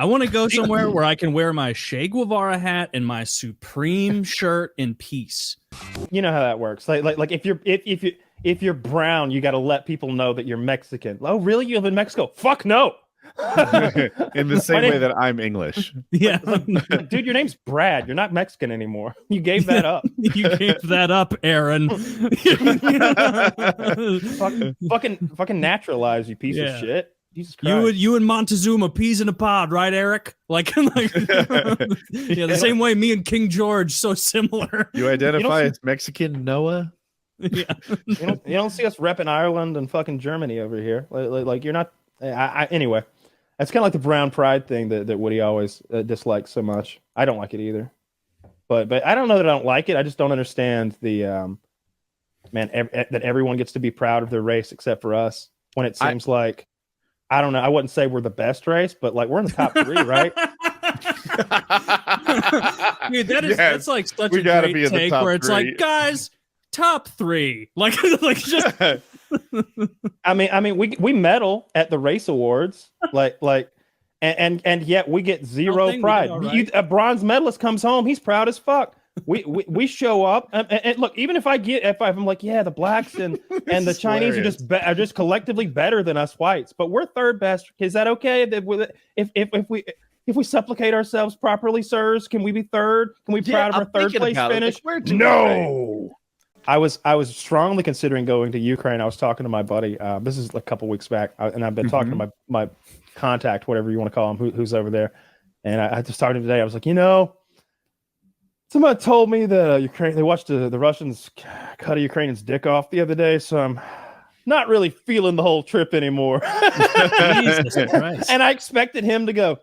I want to go somewhere where I can wear my Che Guevara hat and my Supreme shirt in peace. You know how that works. Like if you're brown, you got to let people know that you're Mexican. Oh, really? You live in Mexico? Fuck no. In the same way that I'm English. Yeah. Dude, your name's Brad. You're not Mexican anymore. You gave that up. You gave that up, Aaron. fucking naturalize, you piece of shit. Jesus Christ. You and Montezuma, peas in a pod, right, Eric? The same way me and King George, so similar. You identify as Mexican, Noah? Yeah. You don't see us repping Ireland and fucking Germany over here. Like you're not. Anyway, that's kind of like the brown pride thing that Woody always dislikes so much. I don't like it either. But I don't know that I don't like it. I just don't understand the that everyone gets to be proud of their race except for us. When it seems like, I don't know. I wouldn't say we're the best race, but like we're in the top 3, right? Dude, that's like such a great take where it's like, guys, top 3. Like just. I mean, we medal at the race awards, and yet we get zero pride. A bronze medalist comes home, he's proud as fuck. We show up, and look, even if I'm like, yeah, the blacks and the Chinese are just collectively better than us whites, but we're third best. Is that okay? If we supplicate ourselves properly, sirs, can we be third? Can we be proud of our third place finish? No. I was strongly considering going to Ukraine. I was talking to my buddy. This is a couple weeks back, and I've been talking to my contact, whatever you want to call him, who's over there. And I just talked to him today. I was like, somebody told me that they watched the Russians cut a Ukrainian's dick off the other day, so I'm not really feeling the whole trip anymore. Jesus Christ. And I expected him to go,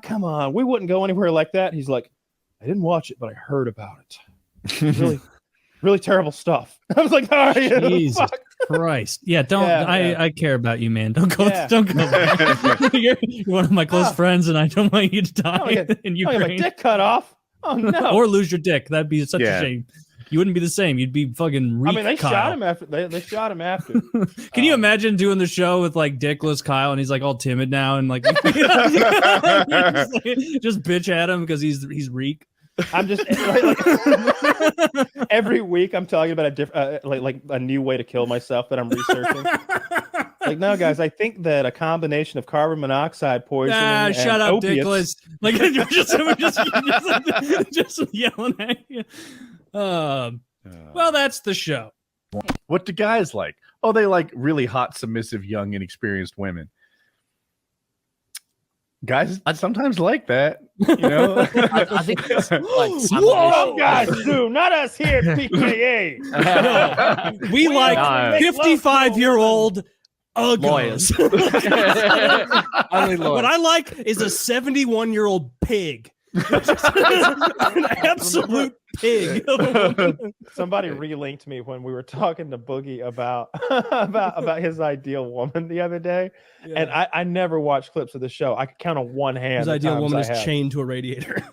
come on, we wouldn't go anywhere like that. He's like, I didn't watch it, but I heard about it. Really terrible stuff. I was like, all right, Jesus Christ. Yeah, I care about you, man. Don't go. You're one of my close friends, and I don't want you to die in Ukraine. My dick cut off. Oh no. Or lose your dick. That'd be such a shame. You wouldn't be the same. You'd be fucking Reek they Kyle. shot him after. They shot him after. Can you imagine doing the show with like dickless Kyle, and he's like all timid now, and like just bitch at him because he's Reek. I'm just every week I'm talking about a different like a new way to kill myself that I'm researching. Like, no, guys, I think that a combination of carbon monoxide poisoning and shut up, opiates... Dickless. Like just yelling at you. Well, that's the show. What do guys like? Oh, they like really hot, submissive, young, inexperienced women. Guys, I sometimes like that, I think it's like whoa, guys do, not us here at PKA. We like 55-year-old uggos. What I like is a 71-year-old pig. An absolute pig. Somebody relinked me when we were talking to Boogie about his ideal woman the other day, and I never watched clips of the show. I could count on one hand. His ideal woman is chained to a radiator.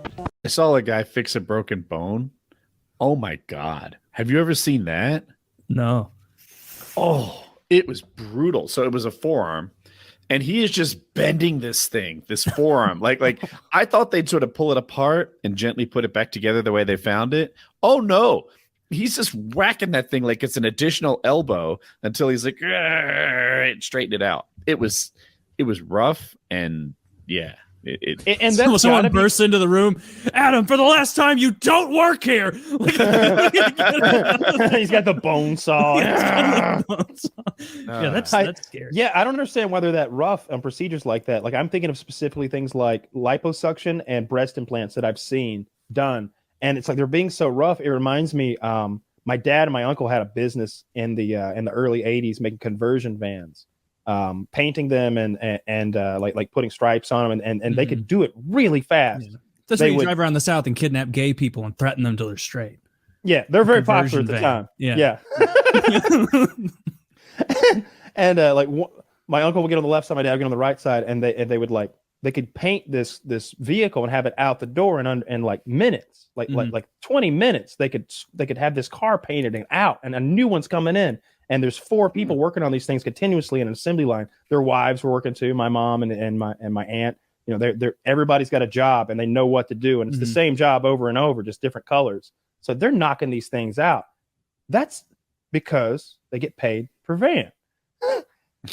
I saw a guy fix a broken bone. Oh my God. Have you ever seen that? No. Oh, it was brutal. So it was a forearm, and he is just bending this forearm. like I thought they'd sort of pull it apart and gently put it back together the way they found it. Oh no. He's just whacking that thing like it's an additional elbow until he's like, straighten it out. It was rough, and yeah. And then someone bursts into the room. Adam, for the last time, you don't work here. He's got the bone saw. Yeah, that's scary. Yeah, I don't understand whether that rough on procedures like that. Like, I'm thinking of specifically things like liposuction and breast implants that I've seen done, and it's like they're being so rough. It reminds me, my dad and my uncle had a business in the early '80s making conversion vans. Painting them and like putting stripes on them, and they could do it really fast. Yeah. That's why you drive around the South and kidnap gay people and threaten them till they're straight. Yeah, they're very popular at the time. Yeah. And my uncle would get on the left side, my dad would get on the right side, and they would they could paint this vehicle and have it out the door in like minutes, like 20 minutes. They could have this car painted and out, and a new one's coming in. And there's 4 people working on these things continuously in an assembly line. Their wives were working too, my mom and my aunt. You know, they're everybody's got a job and they know what to do, and it's the same job over and over, just different colors. So they're knocking these things out. That's because they get paid per van.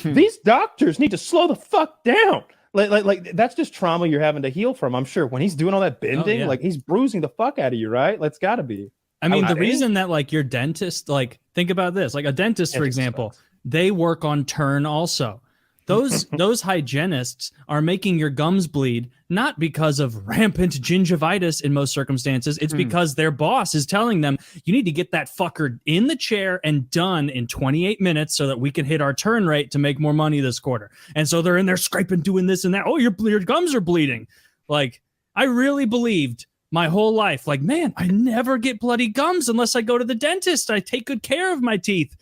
These doctors need to slow the fuck down. Like that's just trauma you're having to heal from. I'm sure when he's doing all that bending, like he's bruising the fuck out of you, right? That's got to be. I mean, the reason that like your dentist, like think about this, like a dentist, for example, they work on turn also. Those hygienists are making your gums bleed, not because of rampant gingivitis in most circumstances. It's because their boss is telling them, you need to get that fucker in the chair and done in 28 minutes so that we can hit our turn rate to make more money this quarter. And so they're in there scraping, doing this and that. Oh, your gums are bleeding. Like, I really believed my whole life, like, man, I never get bloody gums unless I go to the dentist. I take good care of my teeth.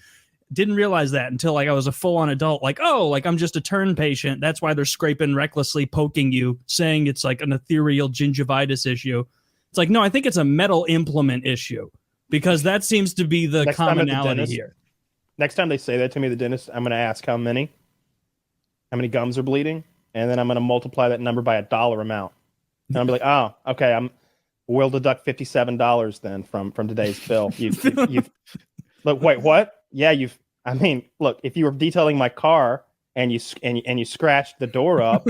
Didn't realize that until like I was a full-on adult. Like, oh, like I'm just a turn patient. That's why they're scraping, recklessly poking you, saying it's like an ethereal gingivitis issue. It's like, no, I think it's a metal implement issue, because that seems to be the commonality here. Next time they say that to me, the dentist, I'm going to ask how many gums are bleeding, and then I'm going to multiply that number by a dollar amount. And I'll be like, oh, okay, we'll deduct $57 then from today's bill. You've look, wait, what? Yeah, look, if you were detailing my car and you scratched the door up,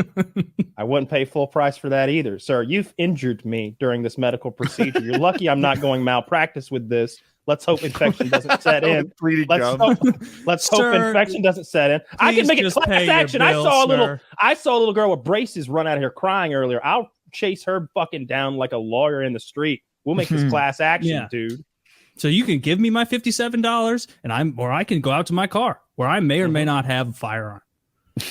I wouldn't pay full price for that either. Sir, you've injured me during this medical procedure. You're lucky I'm not going malpractice with this. Let's hope infection doesn't set in. Let's hope infection doesn't set in. I can make it class action. I saw a little girl with braces run out of here crying earlier. I'll chase her fucking down like a lawyer in the street. We'll make this class action, dude. So you can give me my $57, and I can go out to my car where I may or may not have a firearm.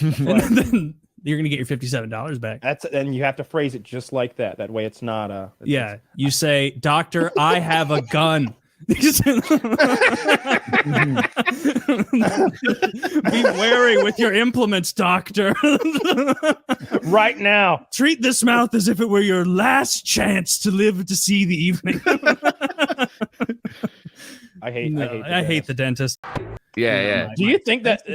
And then you're gonna get your $57 back. And you have to phrase it just like that. That way, it's not you say, "Doctor, I have a gun." Be wary with your implements, doctor. Right now, treat this mouth as if it were your last chance to live to see the evening. I hate the dentist. Yeah. Do you think that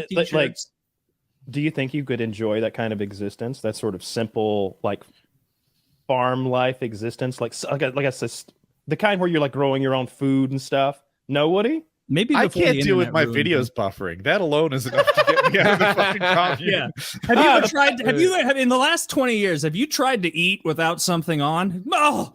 do you think you could enjoy that kind of existence? That sort of simple, like farm life existence, like the kind where you're like growing your own food and stuff? No, Woody? Maybe I can't deal with my videos buffering. That alone is enough to get me out of the fucking commune. Yeah. Have you ever tried? In the last 20 years? Have you tried to eat without something on? Oh,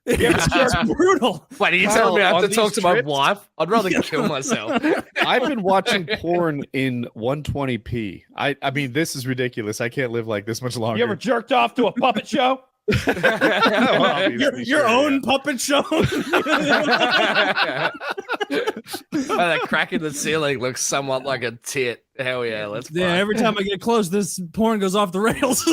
it's just brutal. Wait, are you telling me I have to talk to my wife? I'd rather kill myself. I've been watching porn in 120p. I mean, this is ridiculous. I can't live like this much longer. You ever jerked off to a puppet show? Your own puppet show. That crack in the ceiling looks somewhat like a tit. Hell yeah, let's fly. Every time I get close, this porn goes off the rails.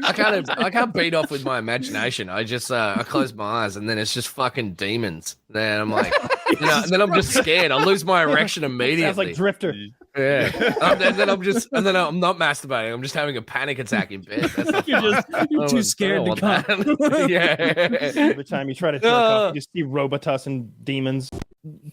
I can't beat off with my imagination. I just I close my eyes and then it's just fucking demons. Then I'm like, and then I'm just scared. I lose my erection immediately. Sounds like Drifter. Yeah, and then I'm not masturbating. I'm just having a panic attack in bed. You're too scared to come. Yeah. Every time you try to jerk off, you just see Robitussin and demons.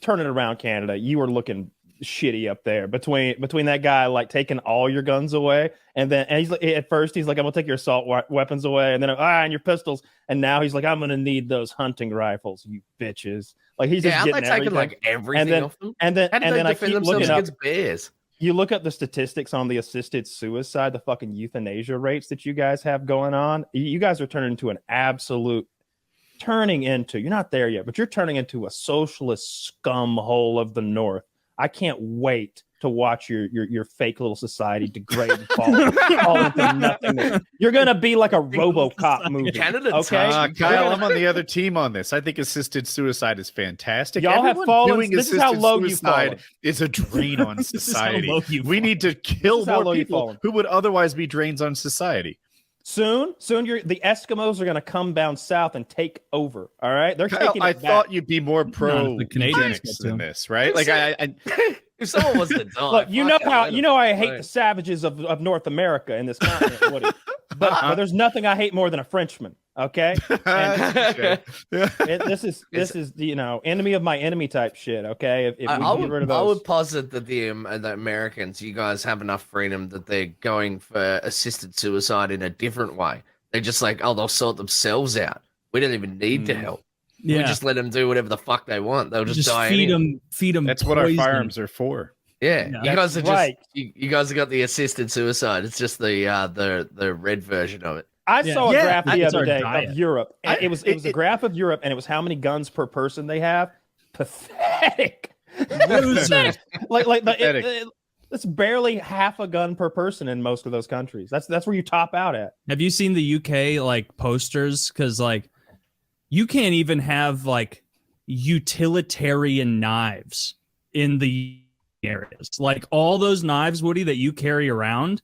Turn it around, Canada. You are looking shitty up there between that guy like taking all your guns away, and he's like, at first he's like, I'm gonna take your assault weapons away, and then and your pistols, and now he's like, I'm gonna need those hunting rifles, you bitches. Like he's just getting taking like everything off them. And then I keep looking up bears. You look up the statistics on the assisted suicide, the fucking euthanasia rates that you guys have going on. You guys are turning into you're not there yet, but you're turning into a socialist scum hole of the North. I can't wait to watch your fake little society degrade and fall into nothing. You're gonna be like a RoboCop movie. Canada, okay? Kyle, I'm on the other team on this. I think assisted suicide is fantastic. Y'all have fallen. This is how low you've fallen. Is a drain on society. We need to kill more people who would otherwise be drains on society. Soon, the Eskimos are going to come down south and take over. All right, they're Kyle, taking. I thought you'd be more pro Canadians than this, right? Like if someone was to die, look, you know I hate the savages of North America in this continent, Woody. But there's nothing I hate more than a Frenchman. Okay, and Yeah. this is enemy of my enemy type shit. Okay, if we get rid of those, I would posit that the Americans, you guys have enough freedom that they're going for assisted suicide in a different way. They're just like, oh, they'll sort themselves out. We don't even need to help. Yeah. We just let them do whatever the fuck they want. They'll just die feed anyway. them. That's what our firearms are for. Yeah, Yeah. you guys are right. just you guys have got the assisted suicide. It's just the red version of it. I saw a graph the it's other our day diet. of Europe, and it was a graph of Europe, and it was how many guns per person they have. Pathetic. Losers. It's barely half a gun per person in most of those countries. That's where you top out at. Have you seen the UK like posters? Because like you can't even have like utilitarian knives in the areas. Like all those knives, Woody, that you carry around.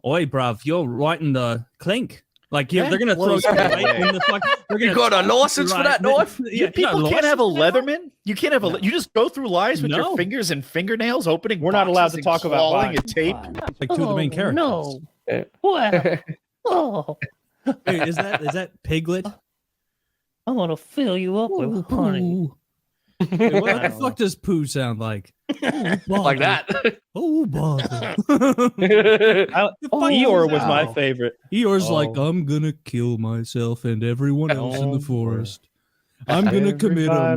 Oi, bruv, you're right in the clink. Like they're gonna throw you right in the fuck. You got a license for that knife? Yeah, People can't have a Leatherman. You can't have a. You just go through lives with your fingers and fingernails, opening. We're not allowed to boxes talk and about clawing lies. and tape. like two of the main characters. No. Well, Wait, is that Piglet? I want to fill you up with honey. Wait, what the fuck does Pooh sound like? Like that. Oh, bother. Eeyore was my favorite. Eeyore's like, I'm gonna kill myself and everyone else in the forest. I'm gonna commit a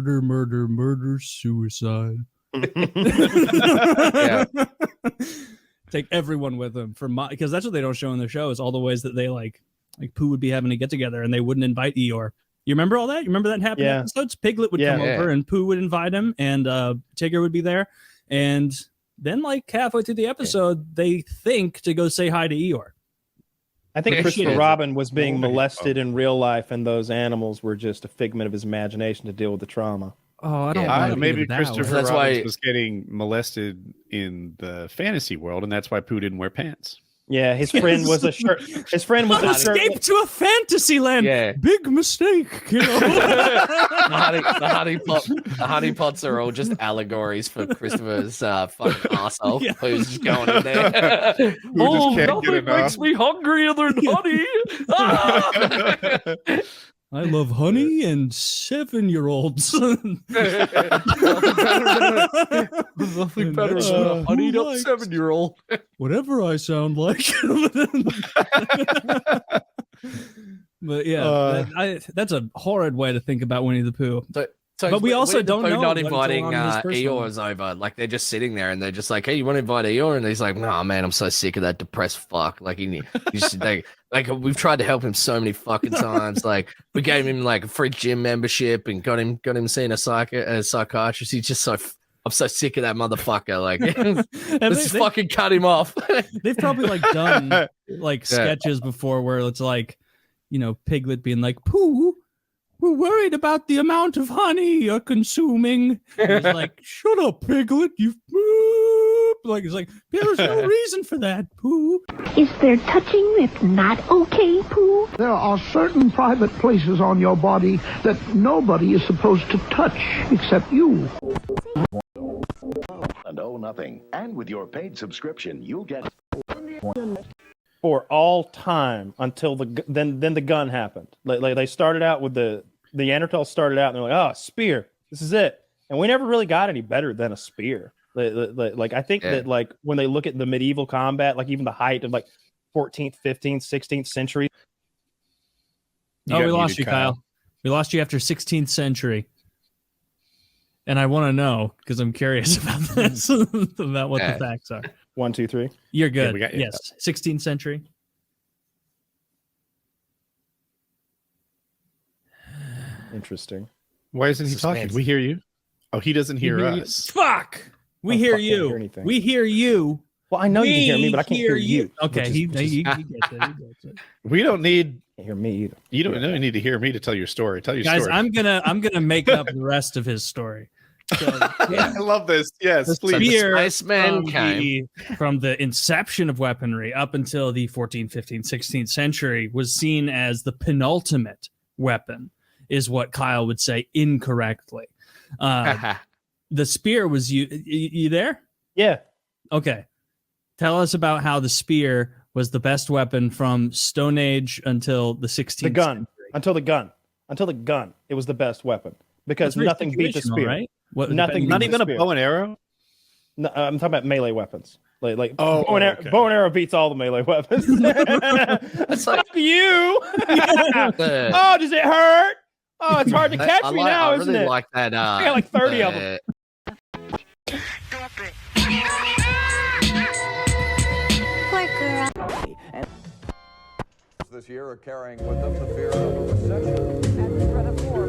murder, suicide. Yeah. Take everyone with them because that's what they don't show in their show is all the ways that they like Pooh would be having to get together and they wouldn't invite Eeyore. You remember all that? You remember that happened? Yeah. Episodes? Piglet would come over and Pooh would invite him and Tigger would be there. And then like halfway through the episode, they think to go say hi to Eeyore. I think Yeah, Christopher shit. Robin was being molested in real life, and those animals were just a figment of his imagination to deal with the trauma. Oh, I don't Yeah, know. Maybe Christopher That's Robbins why- was getting molested in the fantasy world, and that's why Pooh didn't wear pants. Yeah, his friend was a shirt. His friend was a shirt. Escape to a fantasy land. Yeah. Big mistake. You know? the honey pots are all just allegories for Christopher's fucking asshole Yeah. who's just going in there. just can't get enough. me hungrier than honey. Ah! I love honey and 7-year-olds. Nothing better than a honeyed up 7-year-old. Whatever I sound like. But yeah, that's a horrid way to think about Winnie the Pooh. So But we also Winnie the don't Pooh know not what's inviting going on in his personal Eeyore's over. Like they're just sitting there and they're just like, "Hey, you want to invite Eeyore?" And he's like, "Nah, man, I'm so sick of that depressed fuck." Like like we've tried to help him so many fucking times. Like we gave him like a free gym membership and got him seeing a psychiatrist. He's just I'm so sick of that motherfucker. Like let's just fucking cut him off. They've probably like done like sketches before where it's like, Piglet being like, "Pooh, we're worried about the amount of honey you're consuming." And it's like, "Shut up, Piglet. You've like it's like there's no reason for that, Pooh." Is there touching that's not okay, Pooh? There are certain private places on your body that nobody is supposed to touch except you. And oh, nothing. And with your paid subscription, you'll get For all time until then the gun happened. Like they started out with the Neanderthals started out and they're like, "Oh, spear, this is it," and we never really got any better than a spear. Like I think that like when they look at the medieval combat, like even the height of like 14th, 15th, 16th century. We lost you, Kyle. We lost you after 16th century. And I want to know because I'm curious about this, about what the facts are. 1, 2, 3. You're good. Yeah, we got you. Yes, 16th century. Interesting. Why isn't he talking? We hear you. Oh, he doesn't hear us. Fuck. We hear fuck, can't hear you. anything. We hear you. Well, I know you can hear me, but I can't hear you. Okay, he gets it. He gets it. We don't need. Can't hear me either. You don't need to hear me to tell your story. Tell your Guys, story. I'm gonna make up the rest of his story. So, I love this. Yes, please. spear Spaceman from the inception of weaponry up until the 14th, 15th, 16th century was seen as the penultimate weapon, is what Kyle would say incorrectly. The spear was you there? Yeah. Okay. Tell us about how the spear was the best weapon from Stone Age until the 16th The gun. century. Until the gun. It was the best weapon because That's very nothing beat the situational, spear. right? What, Nothing Not beat even the a spear. bow and arrow. No, I'm talking about melee weapons. Like Oh, bow and arrow beats all the melee weapons. That's like Fuck you. the- Oh, does it hurt? Oh, it's hard to catch me now, I isn't really it? like that. I got like 30 of them. This year are carrying with them the fear of a recession and the threat of war.